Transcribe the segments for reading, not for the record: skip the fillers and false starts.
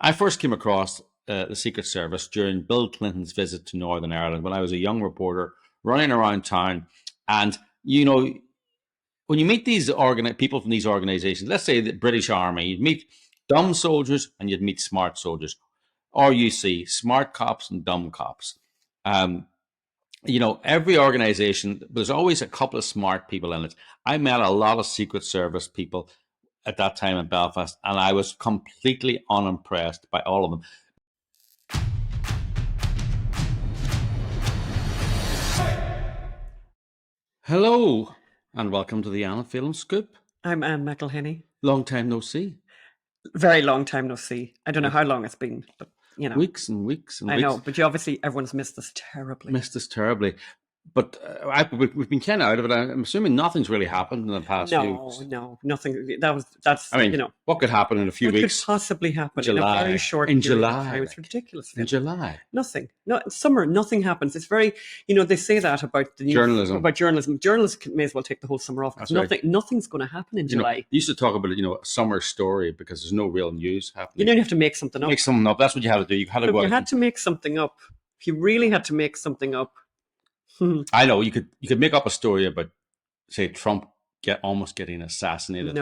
I first came across the Secret Service during Bill Clinton's visit to Northern Ireland when I was a young reporter running around town. And, when you meet these people from these organizations, let's say the British Army, you'd meet dumb soldiers and you'd meet smart soldiers. Or you see smart cops and dumb cops. Every organization, there's always a couple of smart people in it. I met a lot of Secret Service people at that time in Belfast, and I was completely unimpressed by all of them. Hello, and welcome to the Anna Film Scoop. I'm Anne McElhenney. Long time no see. Very long time no see. I don't know how long it's been, but weeks and weeks and I weeks. know, but everyone's missed us terribly. But we've been kind of out of it. I'm assuming nothing's really happened in the past few weeks. No, nothing. What could happen in a few weeks? What could possibly happen in a very short in period July? of time? It's ridiculous. In July, nothing. No, summer, nothing happens. It's very, they say that about the journalism. About journalism. Journalists may as well take the whole summer off. Nothing's going to happen in July. You used to talk about a summer story because there's no real news happening. You have to make something up. Make something up. That's what you had to do. You had to go. You had to make something up. If you really had to make something up. I know you could make up a story about, say, Trump almost getting assassinated.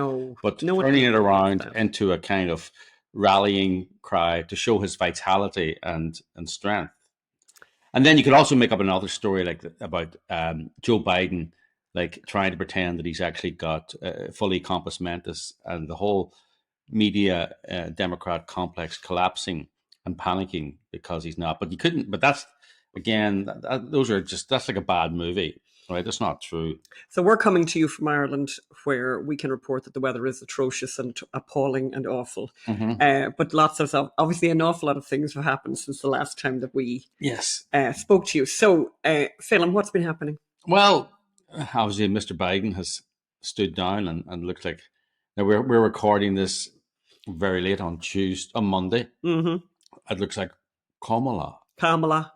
But turning it around into a kind of rallying cry to show his vitality and strength. And then you could also make up another story about Joe Biden, trying to pretend that he's actually got fully compos mentis and the whole media Democrat complex collapsing and panicking because he's not. But you couldn't. But that's. Again, that's like a bad movie, right? That's not true. So we're coming to you from Ireland, where we can report that the weather is atrocious and appalling and awful. Mm-hmm. But obviously an awful lot of things have happened since the last time that we spoke to you. So, Phelim, what's been happening? Well, obviously Mr. Biden has stood down and looks like now we're recording this very late on Monday. Mm-hmm. It looks like Kamala. Everyone's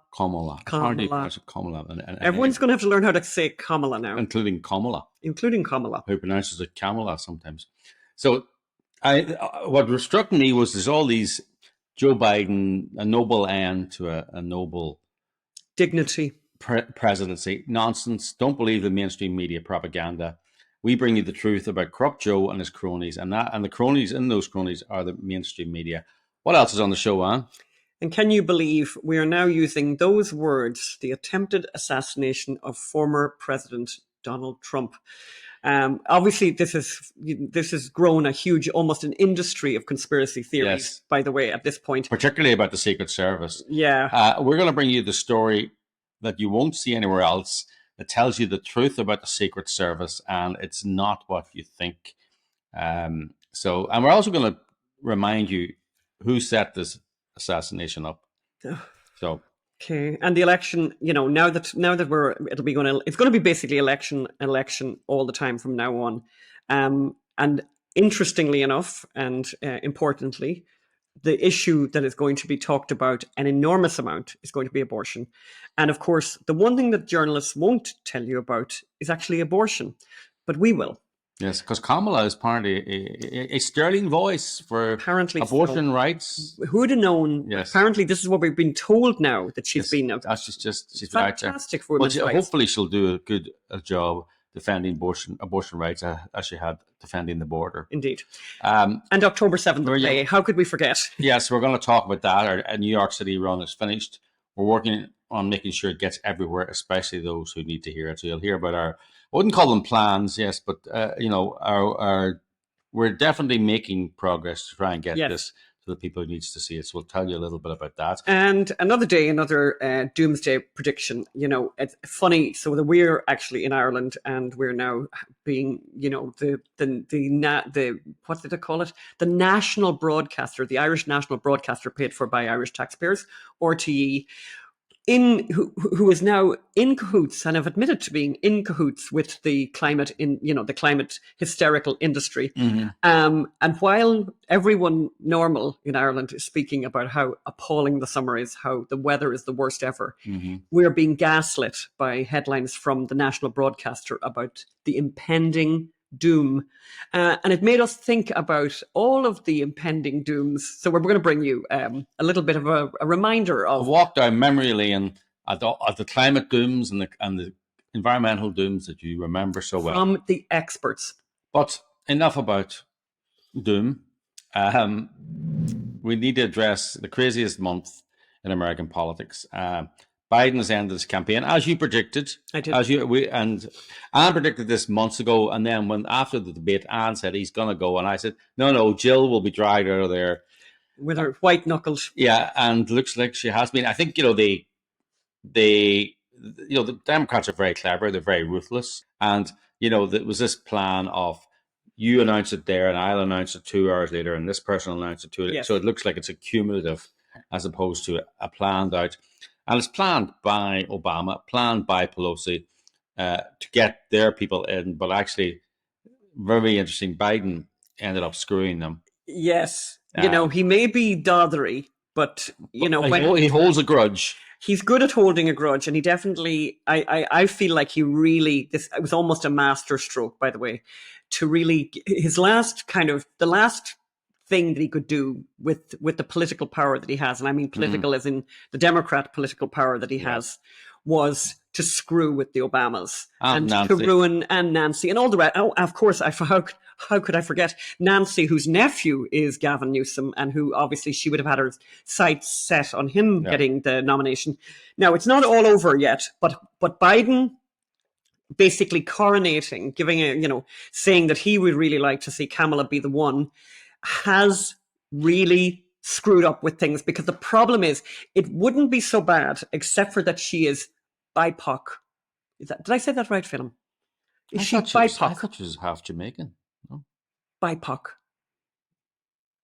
going to have to learn how to say Kamala now. Including Kamala. Who pronounces it Kamala sometimes. So what struck me was there's all these Joe Biden, a noble end to a noble dignity presidency. Nonsense. Don't believe the mainstream media propaganda. We bring you the truth about corrupt Joe and his cronies. And the cronies in those cronies are the mainstream media. What else is on the show, Anne? And can you believe we are now using those words, the attempted assassination of former President Donald Trump? Obviously, this has grown a huge, almost an industry of conspiracy theories, by the way, at this point. Particularly about the Secret Service. Yeah. We're going to bring you the story that you won't see anywhere else that tells you the truth about the Secret Service, and it's not what you think. And we're also going to remind you who set this assassination up. So okay, and the election, now that it's going to be basically election all the time from now on. And interestingly enough, and importantly, the issue that is going to be talked about an enormous amount is going to be abortion. And of course, the one thing that journalists won't tell you about is actually abortion, but we will. Yes, because Kamala is apparently a sterling voice for abortion rights. Who would have known? Yes. Apparently, this is what we've been told now that she's been. She's fantastic for women's rights. Hopefully, she'll do a good job defending abortion rights as she had defending the border. Indeed. And October 7th, how could we forget? Yes, we're going to talk about that. Our New York City run is finished. We're working on making sure it gets everywhere, especially those who need to hear it. So you'll hear about I wouldn't call them plans, yes, but we're definitely making progress to try and get this to the people who needs to see it. So we'll tell you a little bit about that. And another day, another doomsday prediction. It's funny. So that we're actually in Ireland, and we're now being, the what did they call it? The national broadcaster, the Irish national broadcaster, paid for by Irish taxpayers, RTE. Who is now in cahoots and have admitted to being in cahoots with the climate the climate hysterical industry. Mm-hmm. And while everyone normal in Ireland is speaking about how appalling the summer is, how the weather is the worst ever, mm-hmm. we're being gaslit by headlines from the national broadcaster about the impending doom. And it made us think about all of the impending dooms. So we're going to bring you a little bit of a reminder of... I walked down memory lane at the climate dooms and the environmental dooms that you remember so well. From the experts. But enough about doom. We need to address the craziest month in American politics. Biden's ended his campaign, as you predicted. I did. And Anne predicted this months ago, and then when after the debate, Anne said he's going to go, and I said, no, Jill will be dragged out of there with her white knuckles. Yeah, and looks like she has been. I think the Democrats are very clever; they're very ruthless, and there was this plan of you announce it there, and I'll announce it 2 hours later, and this person will announce it too. Yes. So it looks like it's a cumulative, as opposed to a planned out. And it's planned by Obama, planned by Pelosi to get their people in. But actually, very interesting, Biden ended up screwing them. Yes. He may be dothery, but, when he holds a grudge. He's good at holding a grudge. And he definitely, I feel like he really, it was almost a master stroke, by the way, to really, the last thing that he could do with the political power that he has, and I mean political as in the Democrat political power that he has, was to screw with the Obamas and Nancy. To ruin Nancy and all the rest. Oh, of course, how could I forget Nancy, whose nephew is Gavin Newsom, and who obviously she would have had her sights set on him getting the nomination. Now, it's not all over yet, but Biden basically coronating, saying that he would really like to see Kamala be the one, has really screwed up with things, because the problem is it wouldn't be so bad except for that she is BIPOC. Did I say that right, Philip? Is she BIPOC? I thought she was half Jamaican. No? BIPOC.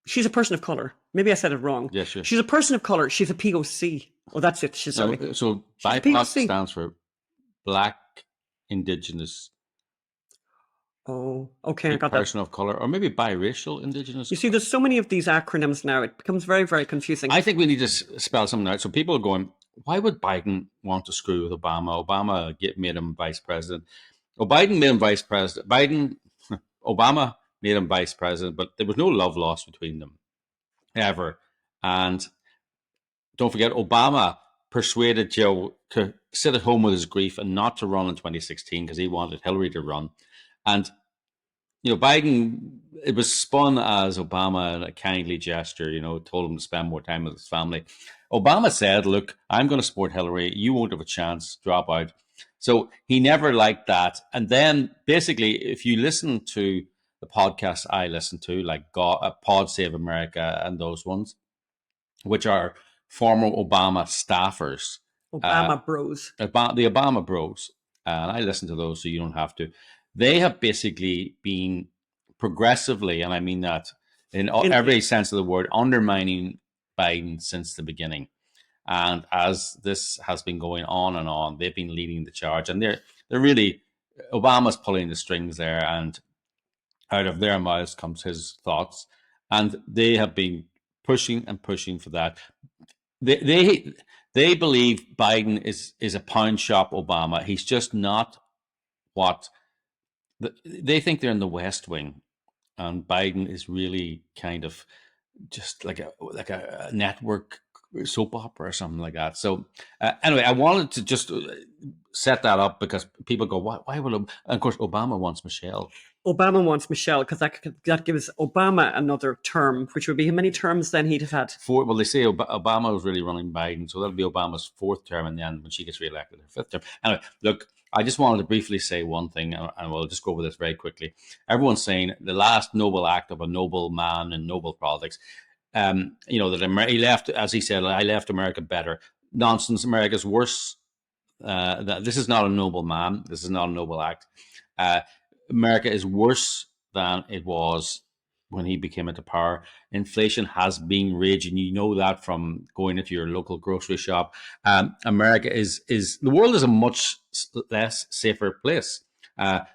She's a person of color. Maybe I said it wrong. Yeah, sure. She's a person of color. She's a POC. Oh, that's it. She's sorry. So BIPOC stands for Black, Indigenous. Oh, okay, I got that. Person of color, or maybe biracial, indigenous. You see, there's so many of these acronyms now; it becomes very, very confusing. I think we need to spell something out. So people are going, why would Biden want to screw with Obama? Obama made him vice president. Well, Biden made him vice president. Obama made him vice president, but there was no love lost between them, ever. And don't forget, Obama persuaded Joe to sit at home with his grief and not to run in 2016 because he wanted Hillary to run. And, Biden, it was spun as Obama in a kindly gesture, told him to spend more time with his family. Obama said, look, I'm going to support Hillary. You won't have a chance. Drop out. So he never liked that. And then basically, if you listen to the podcasts I listen to, like Pod Save America and those ones, which are former Obama staffers. Obama bros. The Obama bros. And I listen to those so you don't have to. They have basically been progressively, and I mean that in every sense of the word, undermining Biden since the beginning. And as this has been going on and on, they've been leading the charge. And they're really, Obama's pulling the strings there, and out of their mouths comes his thoughts. And they have been pushing and pushing for that. They believe Biden is a pound shop Obama. He's just not what... They think they're in the West Wing, and Biden is really kind of just like a network soap opera or something like that. So anyway, I wanted to just set that up because people go, why would? And of course, Obama wants Michelle. Obama wants Michelle because that gives Obama another term, which would be how many terms then he'd have had? 4. Well, they say Obama was really running Biden, so that'll be Obama's 4th term, and then when she gets reelected, her 5th term. Anyway, look, I just wanted to briefly say one thing, and we'll just go over this very quickly. Everyone's saying the last noble act of a noble man in noble politics. That he left, as he said, I left America better. Nonsense. America's worse. This is not a noble man. This is not a noble act. America is worse than it was when he became into power. Inflation has been raging. You know that from going into your local grocery shop. America is the world is a much less safer place. Putin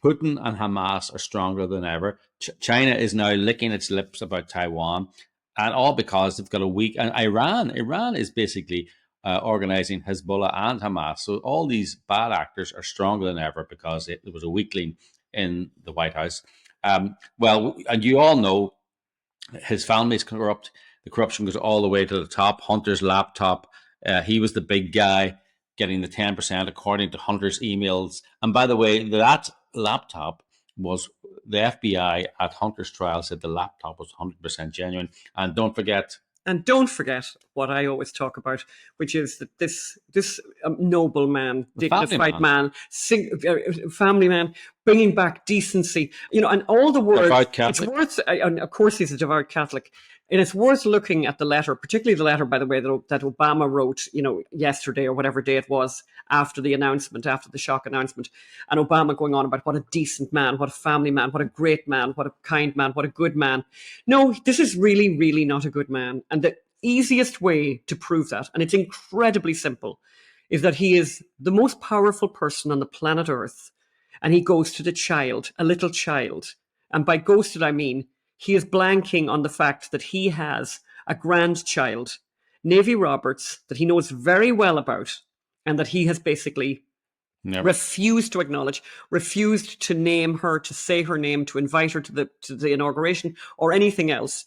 and Hamas are stronger than ever. China is now licking its lips about Taiwan, and all because they've got a weak. And Iran is basically organizing Hezbollah and Hamas. So all these bad actors are stronger than ever because there was a weakling in the White House. Well, and you all know his family's corrupt. The corruption goes all the way to the top. Hunter's laptop. He was the big guy getting the 10%, according to Hunter's emails. And by the way, that laptop was the FBI at Hunter's trial said the laptop was 100% genuine. And don't forget what I always talk about, which is that this noble man, dignified man, family man, bringing back decency, and all the words. Devout Catholic. It's worth, and of course, he's a devout Catholic. And it's worth looking at the letter, particularly the letter, by the way, that Obama wrote, yesterday or whatever day it was after the announcement, after the shock announcement. And Obama going on about what a decent man, what a family man, what a great man, what a kind man, what a good man. No, this is really, really not a good man. And the easiest way to prove that, and it's incredibly simple, is that he is the most powerful person on the planet Earth. And he goes to the child, a little child. And by ghosted, I mean, he is blanking on the fact that he has a grandchild, Navy Roberts, that he knows very well about, and that he has basically refused to acknowledge, refused to name her, to say her name, to invite her to the inauguration or anything else.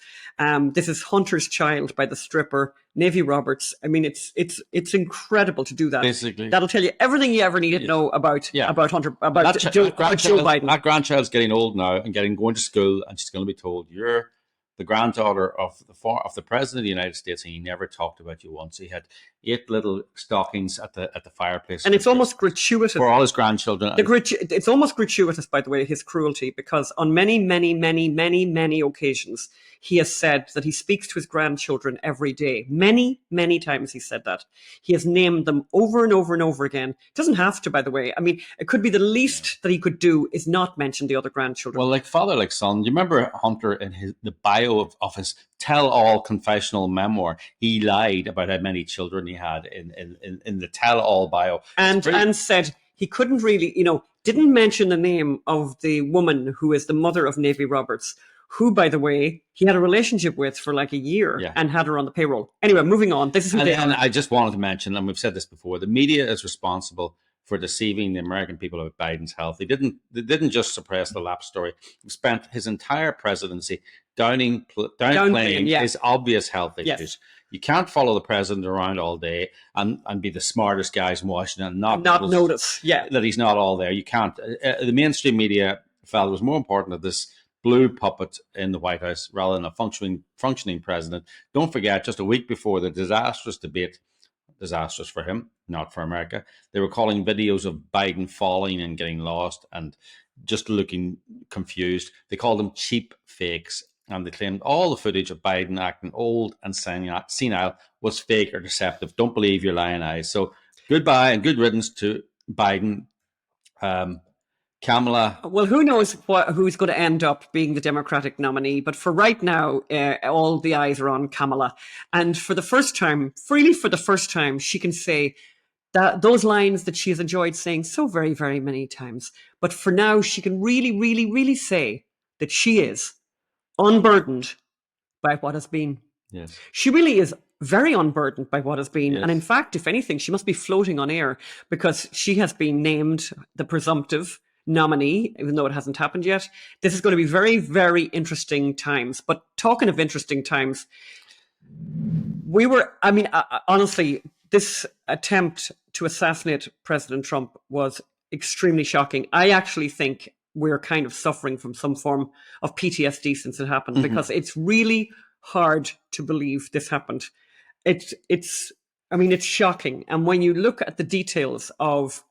This is Hunter's child by the stripper, Navy Roberts. I mean, it's incredible to do that. Basically, that'll tell you everything you ever need to know about Hunter, about Joe Biden. That grandchild's getting old now and going to school, and she's going to be told, "You're the granddaughter of the president of the United States, and he never talked about you once." He had 8 little stockings at the fireplace, and it's almost gratuitous for all his grandchildren. It's almost gratuitous, by the way, his cruelty, because on many, many, many, many, many occasions he has said that he speaks to his grandchildren every day. Many, many times he said that. He has named them over and over and over again. Doesn't have to, by the way. I mean, it could be the least that he could do is not mention the other grandchildren. Well, like father, like son. You remember Hunter in the bio of his tell-all confessional memoir? He lied about how many children he had in the tell-all bio, and said he couldn't really, didn't mention the name of the woman who is the mother of Navy Roberts, who, by the way, he had a relationship with for like a year and had her on the payroll. Anyway, moving on. This is who they are. And I just wanted to mention, and we've said this before, the media is responsible for deceiving the American people about Biden's health. They didn't just suppress the lapse story. He spent his entire presidency downplaying his obvious health issues. Yes. You can't follow the president around all day and be the smartest guys in Washington and not notice that he's not all there. You can't. The mainstream media felt it was more important that this blue puppet in the White House rather than a functioning president. Don't forget, just a week before the disastrous debate, disastrous for him, not for America, they were calling videos of Biden falling and getting lost and just looking confused. They called them cheap fakes, and they claimed all the footage of Biden acting old and senile was fake or deceptive. Don't believe your lying eyes. So goodbye and good riddance to Biden. Kamala. Well, who knows who's going to end up being the Democratic nominee. But for right now, all the eyes are on Kamala. And for the first time, she can say that those lines that she has enjoyed saying so very, very many times. But for now, she can really, really, really say that she is unburdened by what has been. Yes. She really is very unburdened by what has been. Yes. And in fact, if anything, she must be floating on air because she has been named the presumptive nominee, even though it hasn't happened yet. This is going to be very, very interesting times. But talking of interesting times, honestly, this attempt to assassinate President Trump was extremely shocking. I actually think we're kind of suffering from some form of PTSD since it happened, because it's really hard to believe this happened. It's shocking. And when you look at the details of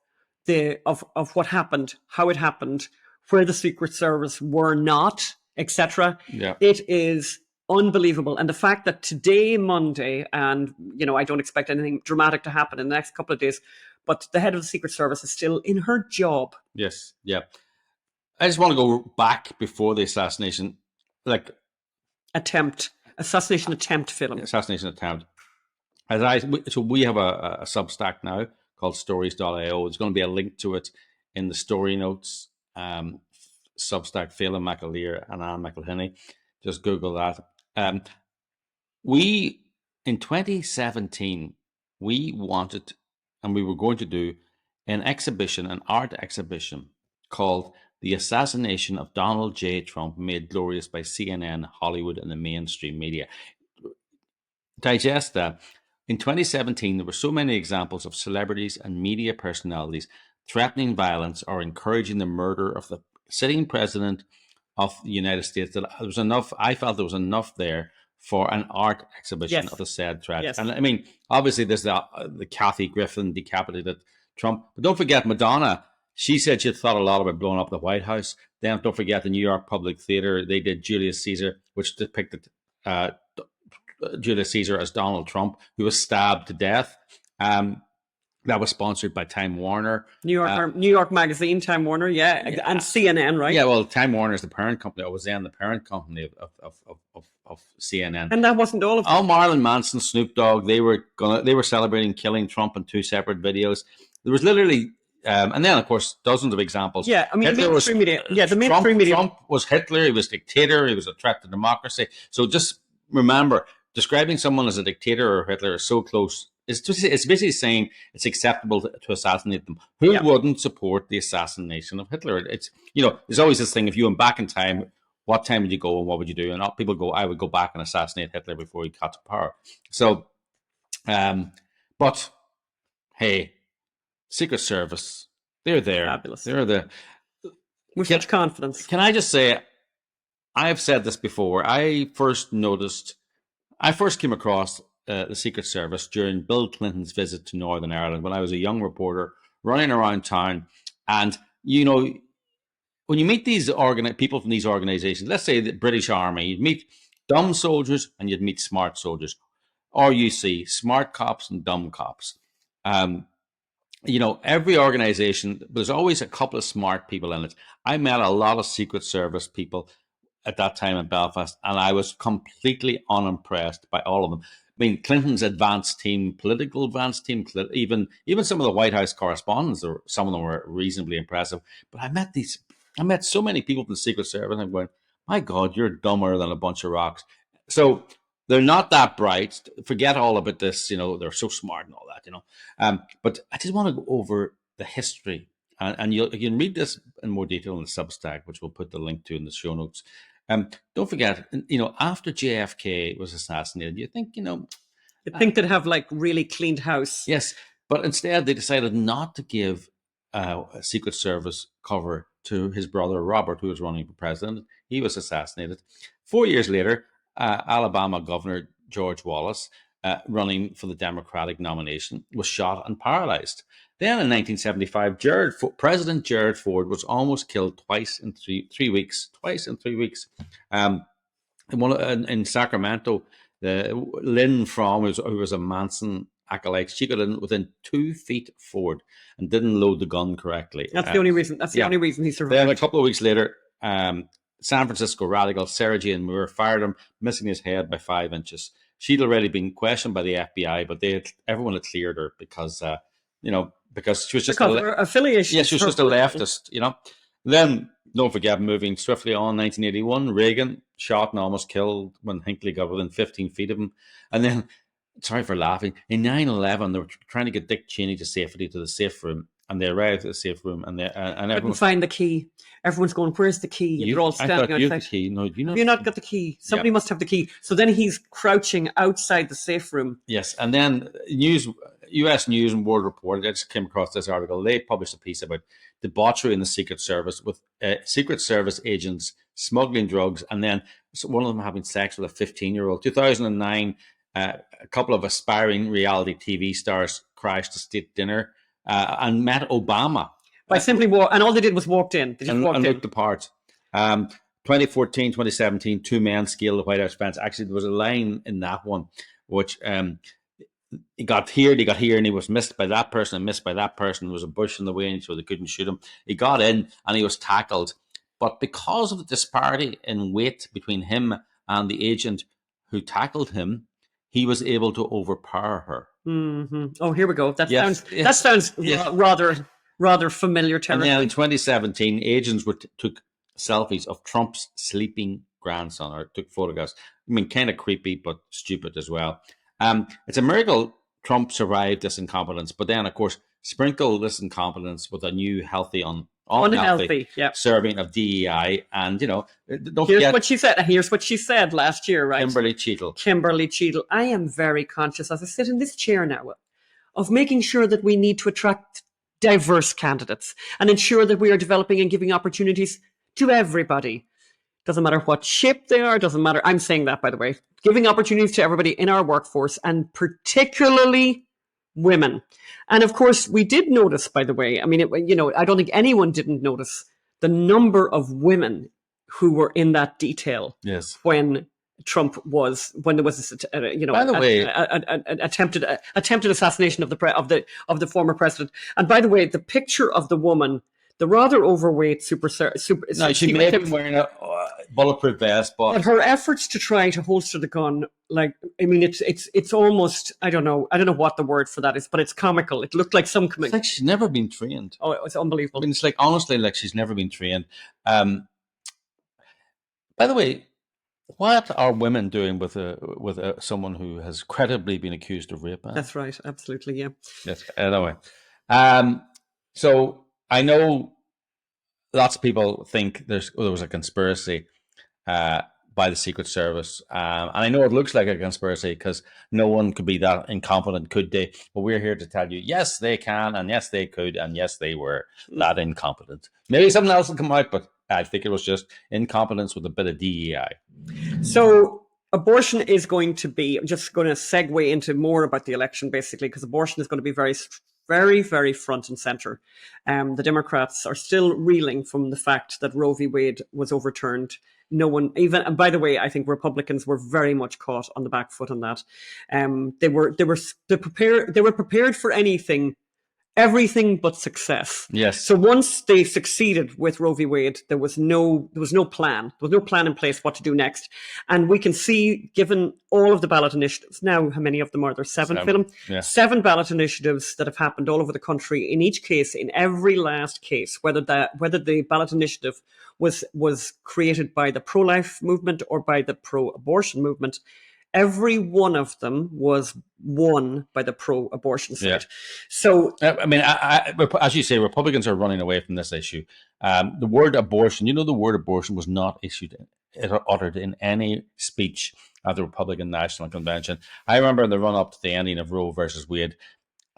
what happened, how it happened, where the Secret Service were not, etc., it is unbelievable. And the fact that today, Monday, and I don't expect anything dramatic to happen in the next couple of days, but the head of the Secret Service is still in her job. Yes, yeah. I just want to go back before the assassination, assassination attempt film. Assassination attempt. So we have a Substack now called stories.io. There's going to be a link to it in the story notes. Substack, Phelan McAleer and Anne McElhinney. Just Google that. In 2017, we wanted, and we were going to do an art exhibition called the assassination of Donald J. Trump made glorious by CNN, Hollywood, and the mainstream media. Digest that. In 2017, there were so many examples of celebrities and media personalities threatening violence or encouraging the murder of the sitting president of the United States that there was enough. I felt there was enough there for an art exhibition of the said threats. Yes. And I mean, obviously, there's the Kathy Griffin decapitated Trump, but don't forget Madonna. She said she thought a lot about blowing up the White House. Then don't forget the New York Public Theater. They did Julius Caesar, which depicted Julius Caesar as Donald Trump, who was stabbed to death. That was sponsored by Time Warner. New York Magazine, Time Warner, and CNN, right? Yeah, well, Time Warner is the parent company. It was then the parent company of CNN. And that wasn't all of them. Oh, Marilyn Manson, Snoop Dogg, they were celebrating killing Trump in 2 separate videos. There was literally, and then of course dozens of examples. Yeah, I mean, the mainstream media. Trump was Hitler. He was dictator. He was a threat to democracy. So just remember, describing someone as a dictator or Hitler is so close. It's basically saying it's acceptable to assassinate them. Who wouldn't support the assassination of Hitler? It's, there's always this thing. If you went back in time, what time would you go and what would you do? And people go, I would go back and assassinate Hitler before he got to power. So, but hey, Secret Service, they're there. Fabulous. They're there. With such confidence. Can I just say, I've said this before. I first came across the Secret Service during Bill Clinton's visit to Northern Ireland when I was a young reporter running around town. And, when you meet these people from these organizations, let's say the British Army, you'd meet dumb soldiers and you'd meet smart soldiers. Or you see smart cops and dumb cops. Every organization, there's always a couple of smart people in it. I met a lot of Secret Service people at that time in Belfast, and I was completely unimpressed by all of them. I mean, Clinton's political advanced team, even some of the White House correspondents, or some of them were reasonably impressive. But I met so many people from the Secret Service, and I'm going, my God, you're dumber than a bunch of rocks. So they're not that bright. Forget all about this. They're so smart and all that. But I just want to go over the history, and you can read this in more detail in the Substack, which we'll put the link to in the show notes. Don't forget, after JFK was assassinated, you think, you'd think they'd have really cleaned house. Yes, but instead they decided not to give a Secret Service cover to his brother Robert, who was running for president. He was assassinated. 4 years later, Alabama Governor George Wallace, running for the Democratic nomination, was shot and paralyzed. Then in 1975, President Gerald Ford was almost killed twice in 3 weeks. Twice in 3 weeks. In Sacramento, Lynn Fromm, who was a Manson acolyte, she got in within 2 feet of Ford and didn't load the gun correctly. That's the only reason. That's the only reason he survived. Then a couple of weeks later, San Francisco radical Sarah Jane Moore fired him, missing his head by 5 inches. She'd already been questioned by the FBI, but everyone had cleared her because she was just her affiliation. Yeah, she was just a leftist. Then don't forget, moving swiftly on, 1981, Reagan shot and almost killed when Hinckley got within 15 feet of him. And then, sorry for laughing, in 9/11, they were trying to get Dick Cheney to safety to the safe room. And they arrived at the safe room, and everyone couldn't find the key. Everyone's going, "Where's the key?" You're all standing outside. You have the key. No, have you not got the key? Somebody must have the key. So then he's crouching outside the safe room. Yes, and then U.S. News and World Report, I just came across this article. They published a piece about debauchery in the Secret Service, with Secret Service agents smuggling drugs, and then one of them having sex with a 15-year-old. 2009, a couple of aspiring reality TV stars crashed a state dinner. And met Obama. By simply and all they did was walked in. They just walked in. Looked apart. 2014, 2017, 2 men scaled the White House fence. Actually, there was a line in that one which he got here, and he was missed by that person and missed by that person. There was a bush in the way, and so they couldn't shoot him. He got in and he was tackled. But because of the disparity in weight between him and the agent who tackled him, he was able to overpower her. Mm-hmm. Oh, here we go. That sounds rather familiar territory. And then in 2017, agents took selfies of Trump's sleeping grandson, or took photographs. I mean, kind of creepy, but stupid as well. It's a miracle Trump survived this incompetence. But then, of course, sprinkle this incompetence with a new unhealthy serving of DEI, and don't forget what she said. Here's what she said last year, right? Kimberly Cheadle. I am very conscious, as I sit in this chair now, of making sure that we need to attract diverse candidates and ensure that we are developing and giving opportunities to everybody. Doesn't matter what shape they are, doesn't matter. I'm saying that, by the way, giving opportunities to everybody in our workforce, and particularly women. And of course, we did notice, by the way, I mean, I don't think anyone didn't notice the number of women who were in that detail. Yes. When there was this, by the way, attempted assassination of the former president. And by the way, the picture of the woman, the rather overweight she may have been wearing a bulletproof vest, but her efforts to try to holster the gun, it's almost, I don't know what the word for that is, but it's comical. It looked like it's like she's never been trained. Oh, it was unbelievable. I mean, it's like, honestly, like she's never been trained. By the way, what are women doing with someone who has credibly been accused of rape? That's right, absolutely, yeah. Yes. Anyway, so I know lots of people think there was a conspiracy by the Secret Service, and I know it looks like a conspiracy because no one could be that incompetent, could they? But we're here to tell you, yes, they can, and yes, they could, and yes, they were that incompetent. Maybe something else will come out, but I think it was just incompetence with a bit of DEI. So abortion is going to be, I'm just going to segue into more about the election, basically, because abortion is going to be very, very, very front and center. The Democrats are still reeling from the fact that Roe v. Wade was overturned. No one even, and by the way, I think Republicans were very much caught on the back foot on that. They were prepared for everything but success. Yes. So once they succeeded with Roe v. Wade, there was no plan. There was no plan in place what to do next. And we can see, given all of the ballot initiatives, now how many of them are there? Seven. Yeah. 7 ballot initiatives that have happened all over the country. In each case, in every last case, whether the ballot initiative was created by the pro-life movement or by the pro-abortion movement, every one of them was won by the pro-abortion side. Yeah. So, I mean, as you say, Republicans are running away from this issue. The word abortion, the word abortion was not uttered in any speech at the Republican National Convention. I remember in the run-up to the ending of Roe versus Wade,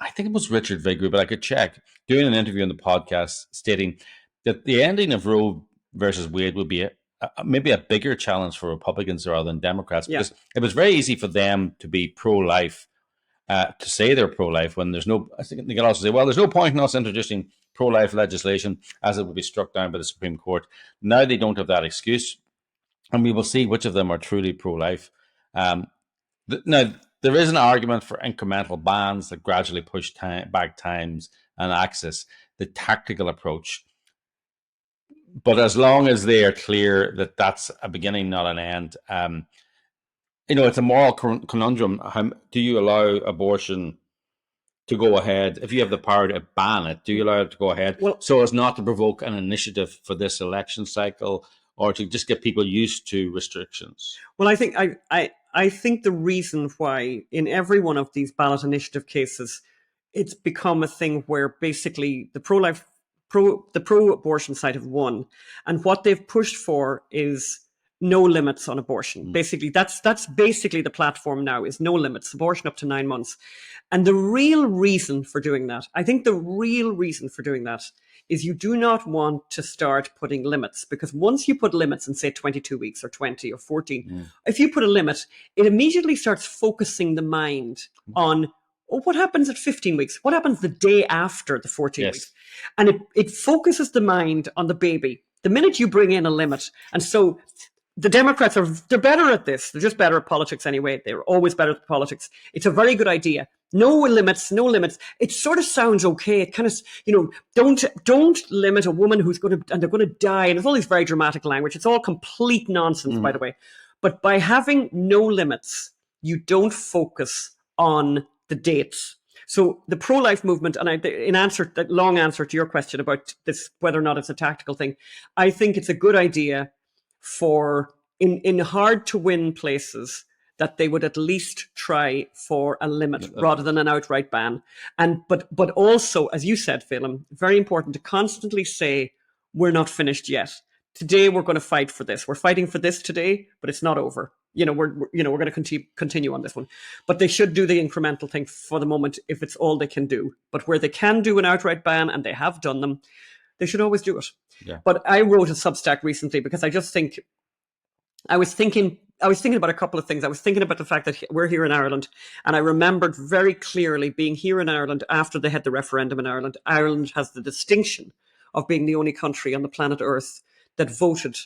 I think it was Richard Vigru, but I could check, doing an interview on the podcast stating that the ending of Roe versus Wade would be maybe a bigger challenge for Republicans rather than Democrats, because it was very easy for them to be pro-life, to say they're pro-life when there's no, I think they can also say, well, there's no point in us introducing pro-life legislation as it would be struck down by the Supreme Court. Now they don't have that excuse, and we will see which of them are truly pro-life. Now, there is an argument for incremental bans that gradually push back times and access, the tactical approach. But as long as they are clear that that's a beginning, not an end, it's a moral conundrum. Do you allow abortion to go ahead? If you have the power to ban it, do you allow it to go ahead so as not to provoke an initiative for this election cycle, or to just get people used to restrictions? Well, I think the reason why in every one of these ballot initiative cases, it's become a thing where basically the pro-abortion side have won, and what they've pushed for is no limits on abortion. Basically, that's basically the platform now, is no limits, abortion up to 9 months. And the real reason for doing that, I think the real reason for doing that is you do not want to start putting limits, because once you put limits in, say, 22 weeks or 20 or 14, if you put a limit, it immediately starts focusing the mind on, what happens at 15 weeks? What happens the day after the 14 weeks? And it focuses the mind on the baby. The minute you bring in a limit, and so the Democrats they're better at this. They're just better at politics anyway. They're always better at politics. It's a very good idea. No limits. It sort of sounds okay. It kind of, don't limit a woman and they're going to die. And it's all this very dramatic language. It's all complete nonsense, by the way. But by having no limits, you don't focus on the dates. So the pro-life movement, and that long answer to your question about this, whether or not it's a tactical thing, I think it's a good idea for in hard to win places that they would at least try for a limit rather than an outright ban. But also, as you said, Phelim, very important to constantly say, we're not finished yet. Today we're going to fight for this. We're fighting for this today, but it's not over. We're going to continue on this one. But they should do the incremental thing for the moment if it's all they can do. But where they can do an outright ban, and they have done them, they should always do it. Yeah. But I wrote a Substack recently because I just think I was thinking about a couple of things. I was thinking about the fact that we're here in Ireland, and I remembered very clearly being here in Ireland after they had the referendum in Ireland. Ireland has the distinction of being the only country on the planet Earth that voted.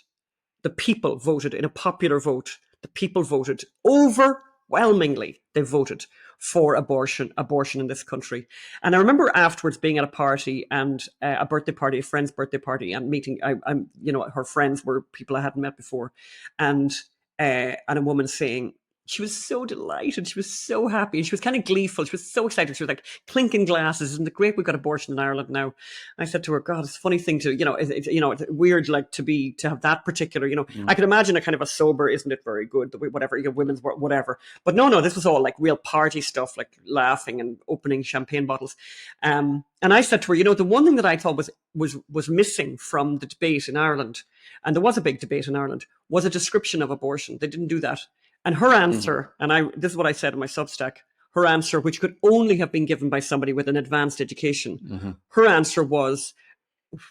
The people voted in a popular vote. The people voted overwhelmingly. They voted for abortion in this country. And I remember afterwards being at a party, and a birthday party, a friend's birthday party, and meeting. Her friends were people I hadn't met before, and a woman saying, she was so delighted. She was so happy. And she was kind of gleeful. She was so excited. She was like clinking glasses. Isn't it great? We've got abortion in Ireland now. I said to her, God, it's a funny thing to, it's weird, like to have that particular, I could imagine a kind of a sober, isn't it very good? Whatever, women's, whatever. But no, this was all like real party stuff, like laughing and opening champagne bottles. And I said to her, the one thing that I thought was missing from the debate in Ireland, and there was a big debate in Ireland, was a description of abortion. They didn't do that. And her answer, this is what I said in my Substack, her answer, which could only have been given by somebody with an advanced education, her answer was,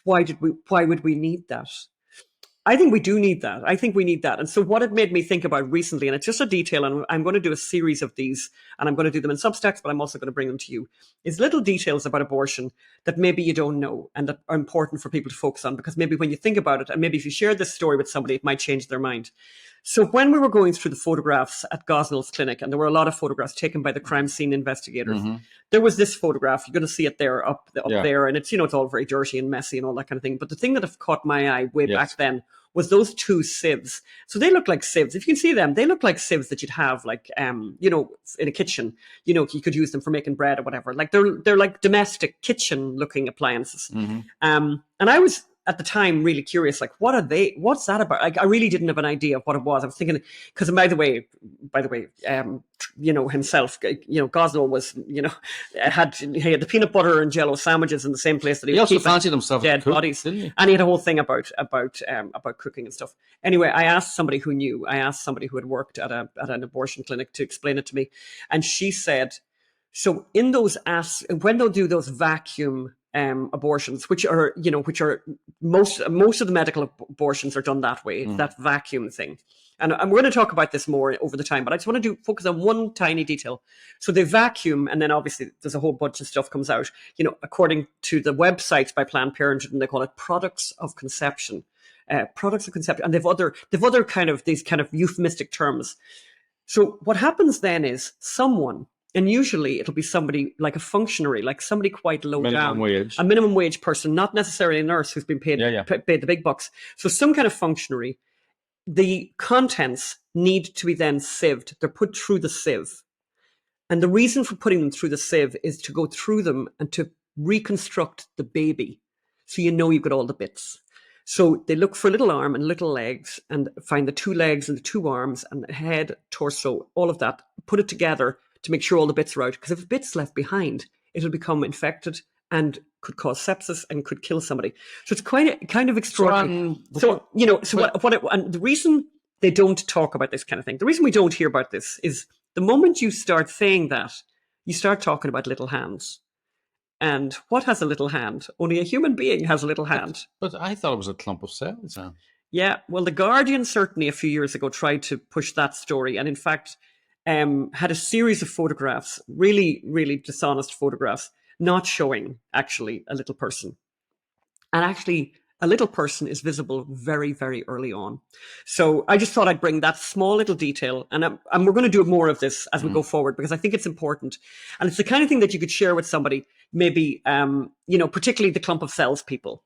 why would we need that? I think we do need that. I think we need that. And so what it made me think about recently, and it's just a detail, and I'm going to do a series of these, and I'm going to do them in Substacks, but I'm also going to bring them to you, is little details about abortion that maybe you don't know and that are important for people to focus on, because maybe when you think about it, and maybe if you share this story with somebody, it might change their mind. So when we were going through the photographs at Gosnell's clinic, and there were a lot of photographs taken by the crime scene investigators, there was this photograph. You're going to see it there up there, and it's it's all very dirty and messy and all that kind of thing. But the thing that have caught my eye way back then was those two sieves. So they look like sieves. If you can see them, they look like sieves that you'd have like in a kitchen. You could use them for making bread or whatever. Like they're like domestic kitchen looking appliances. And I was at the time really curious, like, what are they? What's that about? Like, I really didn't have an idea of what it was. I was thinking, because by the way, himself, Gosnell was, he had the peanut butter and Jello sandwiches in the same place that he also fancied himself dead bodies, didn't he? And he had a whole thing about cooking and stuff. Anyway, I asked somebody who knew. I asked somebody who had worked at an abortion clinic to explain it to me, and she said, so in those when they'll do those vacuum abortions, which are most of the medical abortions are done that way, that vacuum thing. And we're going to talk about this more over the time, but I just want to focus on one tiny detail. So they vacuum, and then obviously there's a whole bunch of stuff comes out, according to the websites by Planned Parenthood, and they call it products of conception. And they've other kind of these kind of euphemistic terms. So what happens then is someone, and usually it'll be somebody like a functionary, like somebody quite low down, a minimum wage person, not necessarily a nurse who's been paid paid the big bucks. So some kind of functionary. The contents need to be then sieved. They're put through the sieve. And the reason for putting them through the sieve is to go through them and to reconstruct the baby. So you've got all the bits. So they look for a little arm and little legs and find the two legs and the two arms and the head, torso, all of that, put it together to make sure all the bits are out. Because if a bit's left behind, it'll become infected and could cause sepsis and could kill somebody. So it's kind of extraordinary. And the reason they don't talk about this kind of thing, the reason we don't hear about this is the moment you start saying that, you start talking about little hands. And what has a little hand? Only a human being has a little hand. But I thought it was a clump of cells. Huh? Yeah, well, The Guardian certainly a few years ago tried to push that story, and in fact had a series of photographs, really, really dishonest photographs, not showing actually a little person. And actually, a little person is visible very, very early on. So I just thought I'd bring that small little detail. And we're going to do more of this as we go forward, because I think it's important. And it's the kind of thing that you could share with somebody, maybe, particularly the clump of cells people.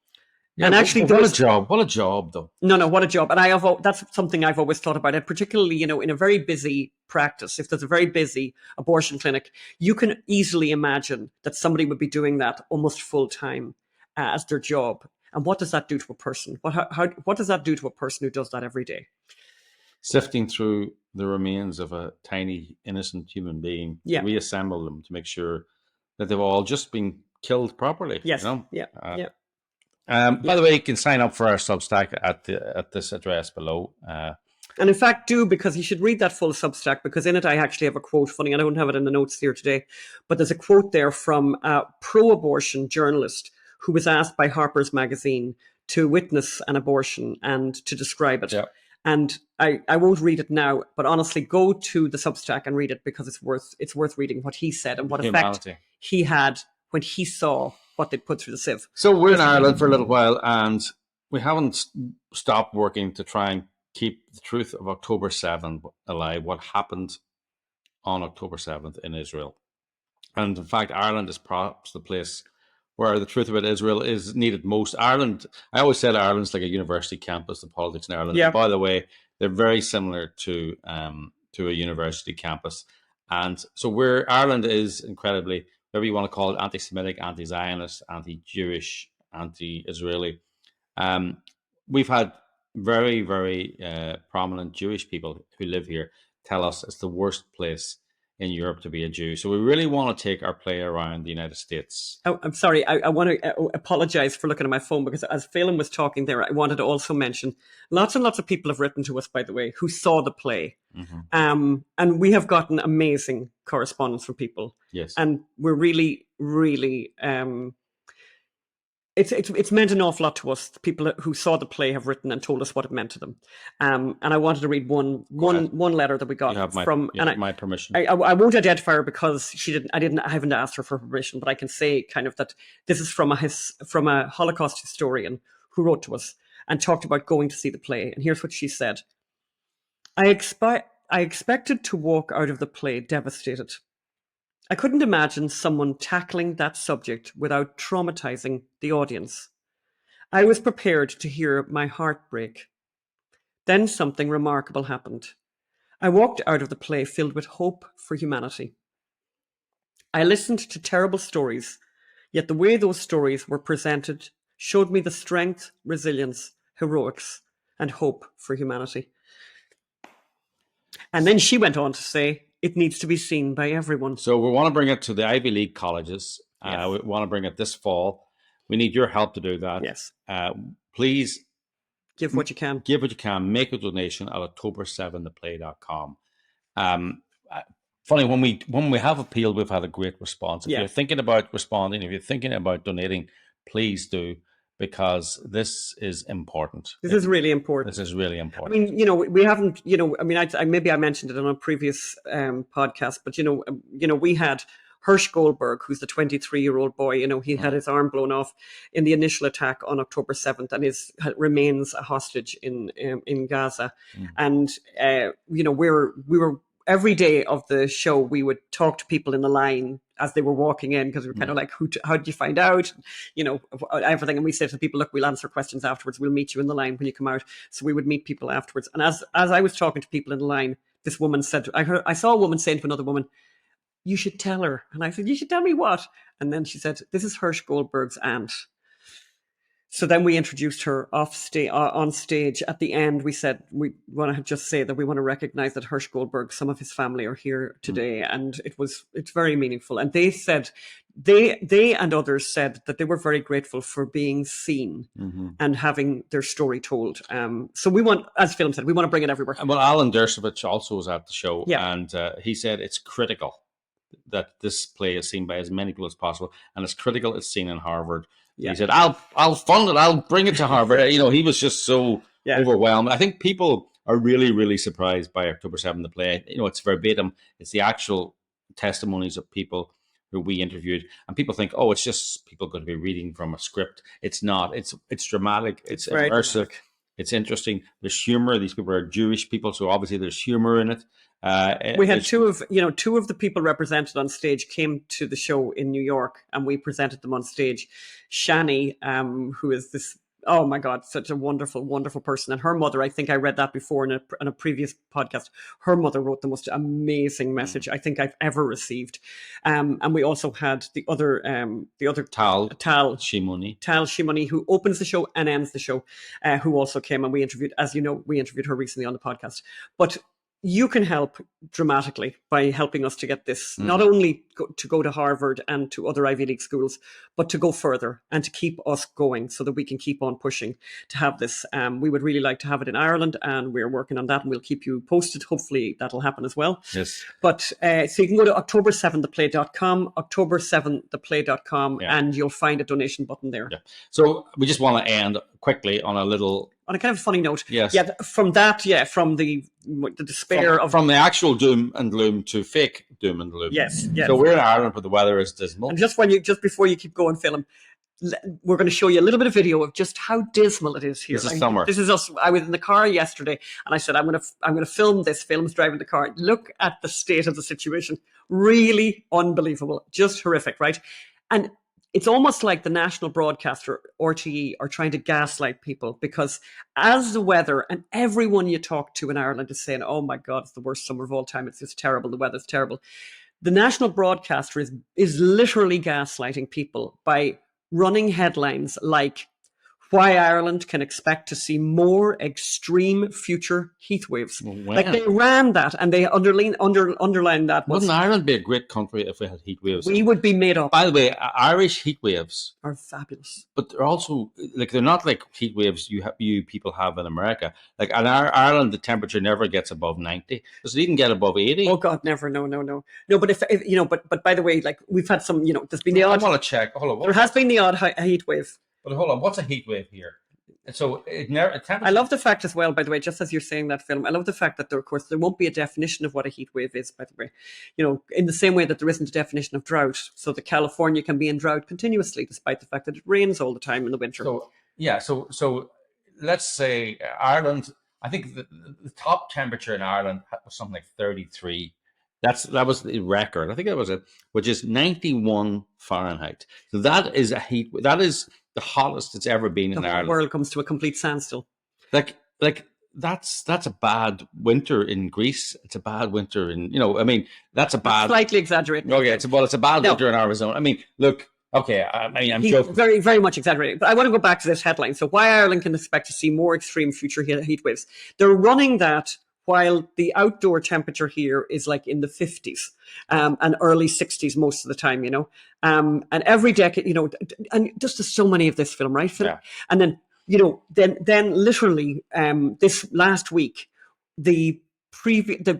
Yeah, and actually, what a job, though. No, what a job. And that's something I've always thought about. And particularly, in a very busy practice, if there's a very busy abortion clinic, you can easily imagine that somebody would be doing that almost full time as their job. And what does that do to a person? What does that do to a person who does that every day? Sifting through the remains of a tiny innocent human being, Yeah. reassemble them to make sure that they've all just been killed properly. Yes. You know? Yeah. Yeah. By the way, you can sign up for our Substack at this address below. And in fact, do, because you should read that full Substack, because in it I actually have a quote. Funny, I don't have it in the notes here today, but there's a quote there from a pro-abortion journalist who was asked by Harper's Magazine to witness an abortion and to describe it. Yeah. And I won't read it now, but honestly, go to the Substack and read it, because it's worth reading what he said and what effect he had when he saw what they put through the sieve. So we're in Ireland for a little while, and we haven't stopped working to try and keep the truth of October 7th alive, what happened on October 7th in Israel. And in fact, Ireland is perhaps the place where the truth about Israel is needed most. Ireland, I always said Ireland's like a university campus, the politics in Ireland. Yeah. By the way, they're very similar to a university campus. And so Ireland is incredibly, whatever you want to call it, anti-Semitic, anti-Zionist, anti-Jewish, anti-Israeli. We've had very, very prominent Jewish people who live here tell us it's the worst place in Europe to be a Jew. So we really want to take our play around the United States. Oh, I'm sorry. I want to apologize for looking at my phone, because as Phelan was talking there, I wanted to also mention lots and lots of people have written to us, by the way, who saw the play. Mm-hmm. And we have gotten amazing correspondence from people. Yes. And we're really, really... It's meant an awful lot to us. The people who saw the play have written and told us what it meant to them. And I wanted to read one letter that we got from. My permission. I won't identify her because I haven't asked her for permission, but I can say kind of that this is from a Holocaust historian who wrote to us and talked about going to see the play. And here's what she said: I expected to walk out of the play devastated. I couldn't imagine someone tackling that subject without traumatizing the audience. I was prepared to hear my heart break. Then something remarkable happened. I walked out of the play filled with hope for humanity. I listened to terrible stories, yet the way those stories were presented showed me the strength, resilience, heroics, and hope for humanity. And then she went on to say, it needs to be seen by everyone. So we want to bring it to the Ivy League colleges. Yes. We want to bring it this fall. We need your help to do that. Yes. Please give what you can. Give what you can. Make a donation at October7theplay.com. Funny, when we have appealed, we've had a great response. If you're thinking about responding, if you're thinking about donating, please do, because this is important. This is really important. This is really important. I mean, we haven't, maybe I mentioned it on a previous podcast, but, we had Hirsch Goldberg, who's the 23-year-old boy, he had his arm blown off in the initial attack on October 7th and remains a hostage in Gaza. And, we were every day of the show, we would talk to people in the line as they were walking in, because we were kind of like, how did you find out? Everything. And we said to people, look, we'll answer questions afterwards. We'll meet you in the line when you come out. So we would meet people afterwards. And as I was talking to people in the line, this woman said, I saw a woman saying to another woman, you should tell her. And I said, you should tell me what? And then she said, this is Hirsch Goldberg's aunt. So then we introduced her on stage. At the end, we said, we want to just say that we want to recognize that Hirsch Goldberg, some of his family are here today. And it's very meaningful. And they said, they and others said that they were very grateful for being seen and having their story told. So we want, as Phelan said, we want to bring it everywhere. Well, Alan Dershowitz also was at the show. Yeah. And he said it's critical that this play is seen by as many people as possible. And it's critical it's seen in Harvard. Yeah. He said, I'll fund it. I'll bring it to Harvard. He was just so overwhelmed. I think people are really, really surprised by October 7th, the play. It's verbatim. It's the actual testimonies of people who we interviewed. And people think, it's just people going to be reading from a script. It's not. It's dramatic. It's immersive. Dramatic. It's interesting. There's humor. These people are Jewish people, so obviously there's humor in it. We had two of the people represented on stage came to the show in New York, and we presented them on stage. Shani, who is this, oh my God, such a wonderful, wonderful person. And her mother, I think I read that before in a previous podcast. Her mother wrote the most amazing message I think I've ever received. And we also had the other Tal Shimoni, who opens the show and ends the show, who also came, and we interviewed her recently on the podcast. But you can help dramatically by helping us to get this, not only to go to Harvard and to other Ivy League schools, but to go further and to keep us going so that we can keep on pushing to have this. We would really like to have it in Ireland, and we're working on that, and we'll keep you posted. Hopefully that'll happen as well. Yes. But so you can go to October7theplay.com, October7theplay.com, and you'll find a donation button there. Yeah. So we just want to end quickly on a little... On a kind of funny note, yes. Yeah, from that, from the despair from the actual doom and gloom to fake doom and gloom. Yes. So we're in Ireland, but the weather is dismal. And just before you keep going, Philip, we're going to show you a little bit of video of just how dismal it is here. This is summer. This is us. I was in the car yesterday, and I said, I'm going to film this. Phil's driving the car. Look at the state of the situation. Really unbelievable. Just horrific, right? And it's almost like the national broadcaster, RTE, are trying to gaslight people, because as the weather, and everyone you talk to in Ireland is saying, oh my God, it's the worst summer of all time. It's just terrible. The weather's terrible. The national broadcaster is literally gaslighting people by running headlines like, why Ireland can expect to see more extreme future heat waves. Well, like they ran that, and they underlined that. Wouldn't Ireland be a great country if we had heat waves? We would be made up. By the way, Irish heat waves are fabulous, but they're also they're not like heat waves you people have in America. Like in Ireland, the temperature never gets above 90. Does it even get above 80? Oh God, never. No. But if you know, but by the way, like we've had some, there's been the odd. I want to check. Hold on. There has been the odd heat wave. But hold on, what's a heat wave here? And so I love the fact as well, by the way, just as you're saying that, film, I love the fact that there won't be a definition of what a heat wave is, by the way. In the same way that there isn't a definition of drought, so that California can be in drought continuously, despite the fact that it rains all the time in the winter. So let's say Ireland, I think the top temperature in Ireland was something like 33. That was the record. I think that was it, which is 91 Fahrenheit. So that is that is the hottest it's ever been in Ireland. The world comes to a complete standstill. Like that's a bad winter in Greece. It's a bad winter in that's a bad. Slightly exaggerated. Okay, it's a bad winter in Arizona. I mean, look. Okay, I'm joking. Very, very much exaggerated. But I want to go back to this headline. So why Ireland can expect to see more extreme future heat waves. They're running that while the outdoor temperature here is like in the 50s and early 60s most of the time, and every decade, and just there's so many of this film, right, Phil? Yeah. And then, then literally this last week, the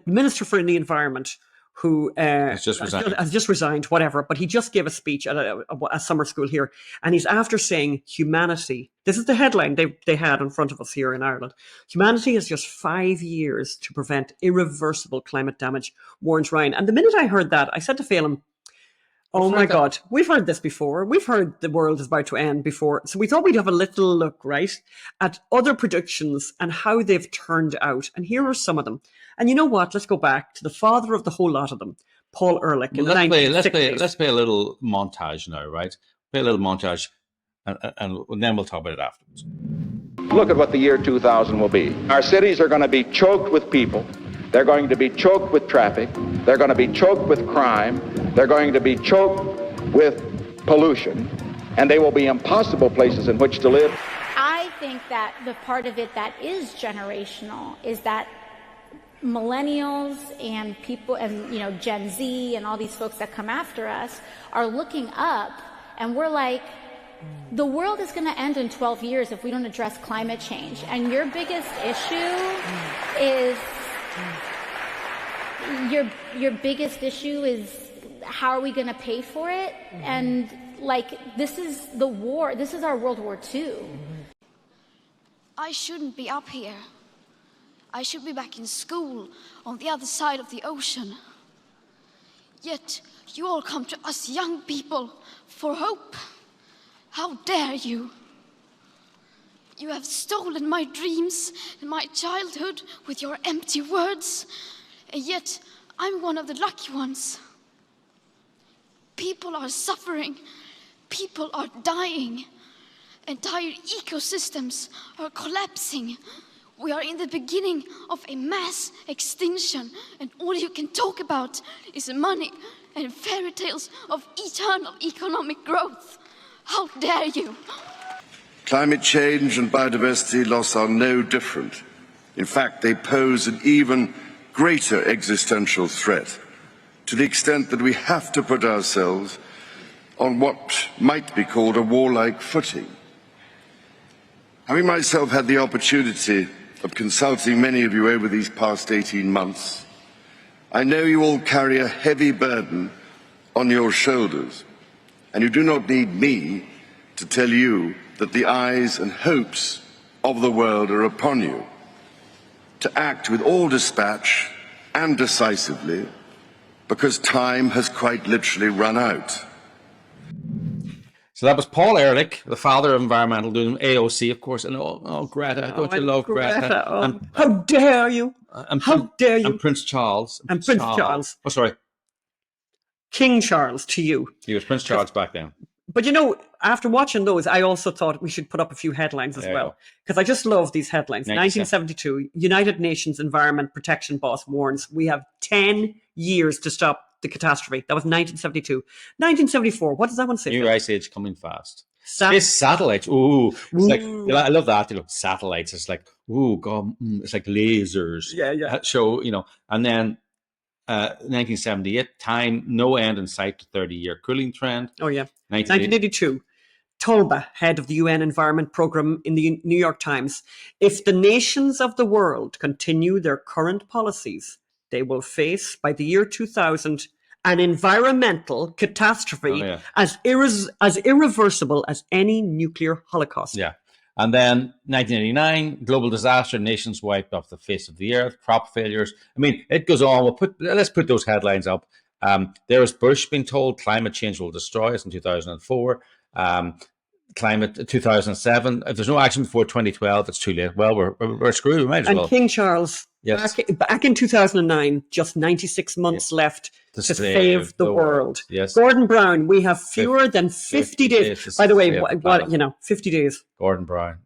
Minister for the Environment, who has just resigned, whatever, but he just gave a speech at a summer school here, and he's after saying humanity, this is the headline they had in front of us here in Ireland, humanity has just 5 years to prevent irreversible climate damage, warns Ryan. And the minute I heard that, I said to Phelim, oh my God, we've heard this before. We've heard the world is about to end before. So we thought we'd have a little look, right, at other predictions and how they've turned out. And here are some of them. And you know what? Let's go back to the father of the whole lot of them, Paul Ehrlich. Let's play a little montage now, right? Play a little montage, and then we'll talk about it afterwards. Look at what the year 2000 will be. Our cities are going to be choked with people. They're going to be choked with traffic. They're going to be choked with crime. They're going to be choked with pollution. And they will be impossible places in which to live. I think that the part of it that is generational is that millennials and people and Gen Z and all these folks that come after us are looking up, and we're like, the world is going to end in 12 years if we don't address climate change. And your biggest issue is your biggest issue is how are we going to pay for it? And this is the war. This is our World War II. I shouldn't be up here. I should be back in school on the other side of the ocean. Yet you all come to us young people for hope. How dare you? You have stolen my dreams and my childhood with your empty words, and yet I'm one of the lucky ones. People are suffering. People are dying. Entire ecosystems are collapsing. We are in the beginning of a mass extinction, and all you can talk about is money and fairy tales of eternal economic growth. How dare you? Climate change and biodiversity loss are no different. In fact, they pose an even greater existential threat, to the extent that we have to put ourselves on what might be called a warlike footing. Having myself had the opportunity of consulting many of you over these past 18 months, I know you all carry a heavy burden on your shoulders, and you do not need me to tell you that the eyes and hopes of the world are upon you, to act with all dispatch and decisively, because time has quite literally run out. So that was Paul Ehrlich, the father of environmental doom, AOC, of course, and Greta. Don't you love Greta? Oh, how dare you? How dare you? And Prince Charles. And Prince Charles. Oh, sorry. King Charles to you. He was Prince Charles back then. But you know, after watching those, I also thought we should put up a few headlines as well. Because I just love these headlines. 1972, United Nations Environment Protection Boss warns we have 10 years to stop the catastrophe. That was 1972. 1974, what does that one say? New ice age coming fast. Space satellites. Ooh. Like, I love that. Satellites. It's like, ooh, God, it's like lasers. Yeah. So, and then 1978, time, no end in sight to 30-year cooling trend. Oh, yeah. 1982, Tolba, head of the UN Environment Programme in the New York Times. If the nations of the world continue their current policies, they will face, by the year 2000, an environmental catastrophe as irreversible as any nuclear holocaust. Yeah. And then 1989, global disaster, nations wiped off the face of the earth, crop failures. I mean, it goes on. Let's put those headlines up. There is Bush being told climate change will destroy us in 2004. Climate 2007. If there's no action before 2012, it's too late. Well, we're screwed. We might as well. And King Charles, back in 2009, just 96 months left to save the world. Yes. Gordon Brown, we have fewer than 50 days. By the way, 50 days. Gordon Brown,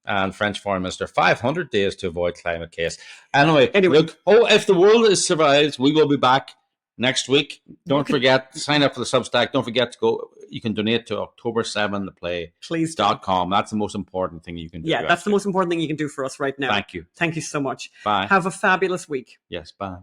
and French Foreign Minister, 500 days to avoid climate chaos. Anyway, look, if the world survives, we will be back next week. Don't forget, sign up for the Substack. Don't forget to go. You can donate to October 7, the play. Please. .com. That's the most important thing you can do. Yeah, that's the most important thing you can do for us right now. Thank you. Thank you so much. Bye. Have a fabulous week. Yes, bye.